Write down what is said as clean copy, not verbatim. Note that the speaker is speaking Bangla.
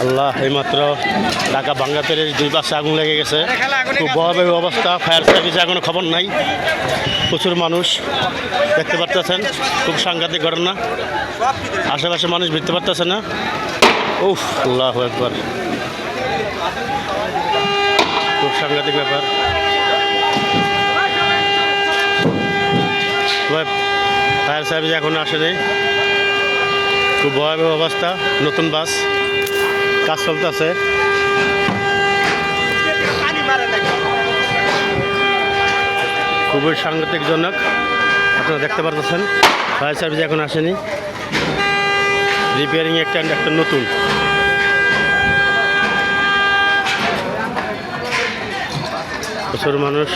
আল্লাহ, এইমাত্র ঢাকা বাঙ্গাতের 2 পাশে আগুন লেগে গেছে। খুব ভয়াবহ অবস্থা। ফায়ার সার্ভিসে এখনো খবর নাই। প্রচুর মানুষ দেখতে পারতেছেন। খুব সাংঘাতিক ঘটনা। আশেপাশে মানুষ ভিড়তে পারতেছে না। উফ, আল্লাহু আকবার, খুব সাংঘাতিক ব্যাপার। ফায়ার সার্ভিস এখনো আসেনি। খুব ভয়াবহ অবস্থা। নতুন বাস, কাজ চলতেছে। খুবই সাংঘাতিকজনক। আপনারা দেখতে পারতেছেন ফায়ার সার্ভিস এখন আসেনি। রিপেয়ারিং একটা নতুন। প্রচুর মানুষ